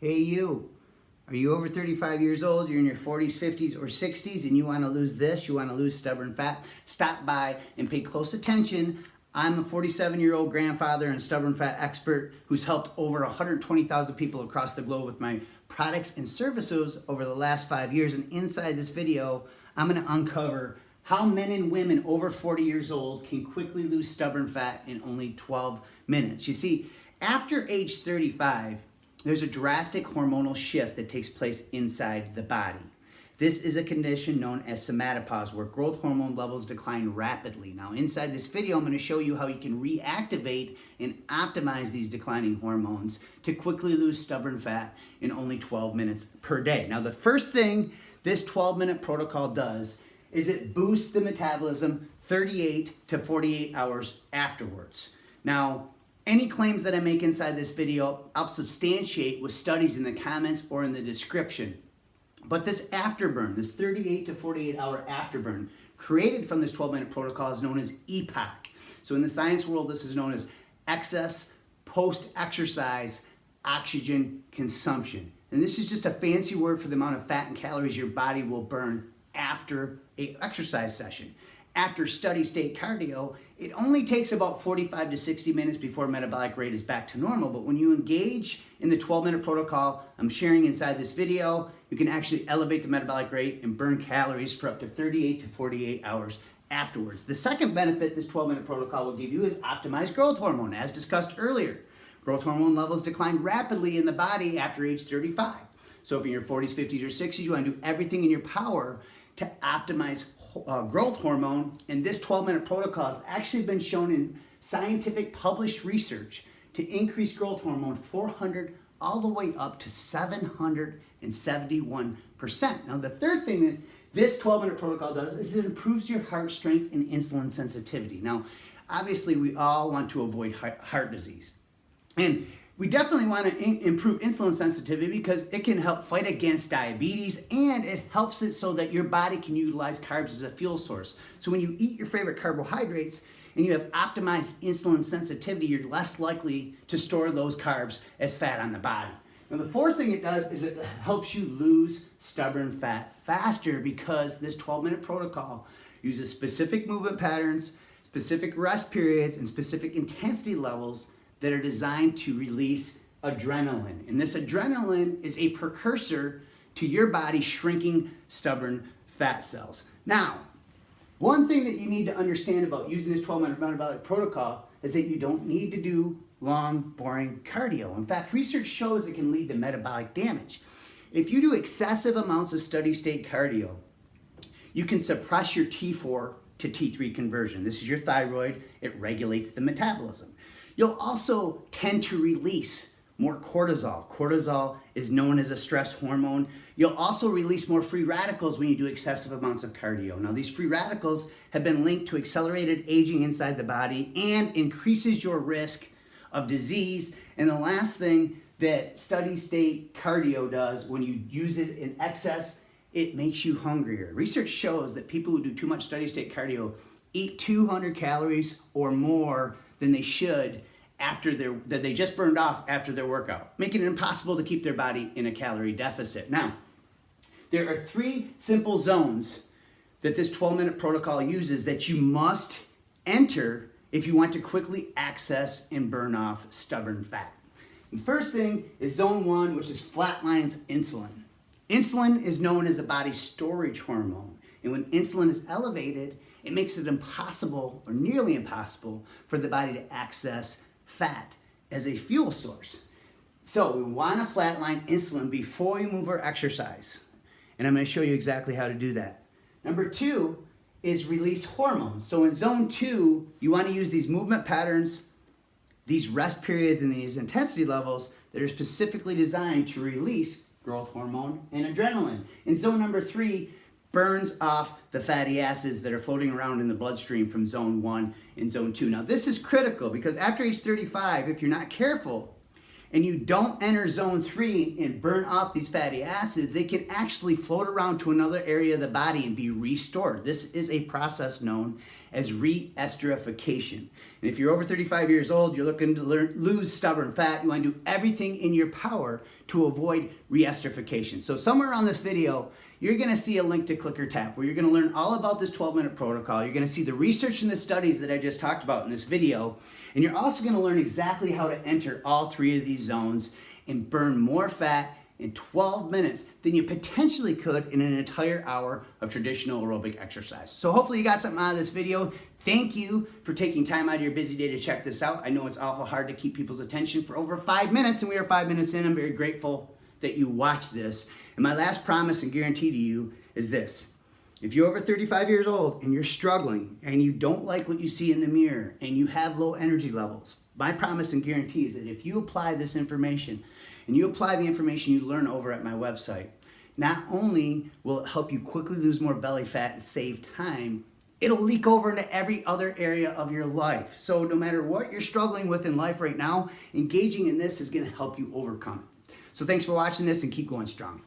Hey you, are you over 35 years old, you're in your 40s, 50s, or 60s, and you want to lose this, you want to lose stubborn fat? Stop by and pay close attention. I'm a 47-year-old grandfather and stubborn fat expert who's helped over 120,000 people across the globe with my products and services over the last 5 years. And inside this video, I'm going to uncover how men and women over 40 years old can quickly lose stubborn fat in only 12 minutes. You see, after age 35, there's a drastic hormonal shift that takes place inside the body. This is a condition known as somatopause, where growth hormone levels decline rapidly. Now, inside this video, I'm going to show you how you can reactivate and optimize these declining hormones to quickly lose stubborn fat in only 12 minutes per day. Now, the first thing this 12-minute protocol does is it boosts the metabolism 38 to 48 hours afterwards. Now, any claims that I make inside this video, I'll substantiate with studies in the comments or in the description. But this afterburn, this 38 to 48 hour afterburn, created from this 12-minute protocol is known as EPOC. So in the science world, this is known as excess post-exercise oxygen consumption. And this is just a fancy word for the amount of fat and calories your body will burn after an exercise session. After steady state cardio, it only takes about 45 to 60 minutes before metabolic rate is back to normal. But when you engage in the 12-minute protocol I'm sharing inside this video, you can actually elevate the metabolic rate and burn calories for up to 38 to 48 hours afterwards. The second benefit this 12-minute protocol will give you is optimized growth hormone, as discussed earlier. Growth hormone levels decline rapidly in the body after age 35. So if you're in your 40s, 50s, or 60s, you want to do everything in your power to optimize growth hormone, and this 12-minute protocol has actually been shown in scientific published research to increase growth hormone 400 all the way up to 771%. Now, the third thing that this 12-minute protocol does is it improves your heart strength and insulin sensitivity. Now, obviously, we all want to avoid heart disease, and we definitely want to improve insulin sensitivity because it can help fight against diabetes, and it helps it so that your body can utilize carbs as a fuel source. So when you eat your favorite carbohydrates and you have optimized insulin sensitivity, you're less likely to store those carbs as fat on the body. Now, the fourth thing it does is it helps you lose stubborn fat faster because this 12-minute protocol uses specific movement patterns, specific rest periods, and specific intensity levels that are designed to release adrenaline. And this adrenaline is a precursor to your body shrinking stubborn fat cells. Now, one thing that you need to understand about using this 12-minute metabolic protocol is that you don't need to do long, boring cardio. In fact, research shows it can lead to metabolic damage. If you do excessive amounts of steady state cardio, you can suppress your T4 to T3 conversion. This is your thyroid. It regulates the metabolism. You'll also tend to release more cortisol. Cortisol is known as a stress hormone. You'll also release more free radicals when you do excessive amounts of cardio. Now, these free radicals have been linked to accelerated aging inside the body and increases your risk of disease. And the last thing that steady state cardio does when you use it in excess, it makes you hungrier. Research shows that people who do too much steady state cardio eat 200 calories or more than they should that they just burned off after their workout, making it impossible to keep their body in a calorie deficit. Now, there are 3 simple zones that this 12-minute protocol uses that you must enter if you want to quickly access and burn off stubborn fat. The first thing is zone 1, which is flatlines insulin. Insulin is known as the body's storage hormone, and when insulin is elevated, it makes it impossible, or nearly impossible, for the body to access fat as a fuel source. So we want to flatline insulin before we move our exercise. And I'm going to show you exactly how to do that. Number 2 is release hormones. So in zone 2, you want to use these movement patterns, these rest periods, and these intensity levels that are specifically designed to release growth hormone and adrenaline. In zone number 3, burns off the fatty acids that are floating around in the bloodstream from zone 1 and zone 2. Now, this is critical because after age 35, if you're not careful and you don't enter zone 3 and burn off these fatty acids, they can actually float around to another area of the body and be restored. This is a process known as reesterification. And if you're over 35 years old, you're looking to lose stubborn fat, you want to do everything in your power to avoid reesterification. So somewhere on this video, you're going to see a link to click or tap where you're going to learn all about this 12-minute protocol. You're going to see the research and the studies that I just talked about in this video. And you're also going to learn exactly how to enter all three of these zones and burn more fat in 12 minutes than you potentially could in an entire hour of traditional aerobic exercise. So hopefully you got something out of this video. Thank you for taking time out of your busy day to check this out. I know it's awful hard to keep people's attention for over 5 minutes, and we are 5 minutes in. I'm very grateful that you watched this. And my last promise and guarantee to you is this. If you're over 35 years old and you're struggling and you don't like what you see in the mirror and you have low energy levels, my promise and guarantee is that if you apply this information and you apply the information you learn over at my website, not only will it help you quickly lose more belly fat and save time, it'll leak over into every other area of your life. So no matter what you're struggling with in life right now, engaging in this is going to help you overcome it. So thanks for watching this and keep going strong.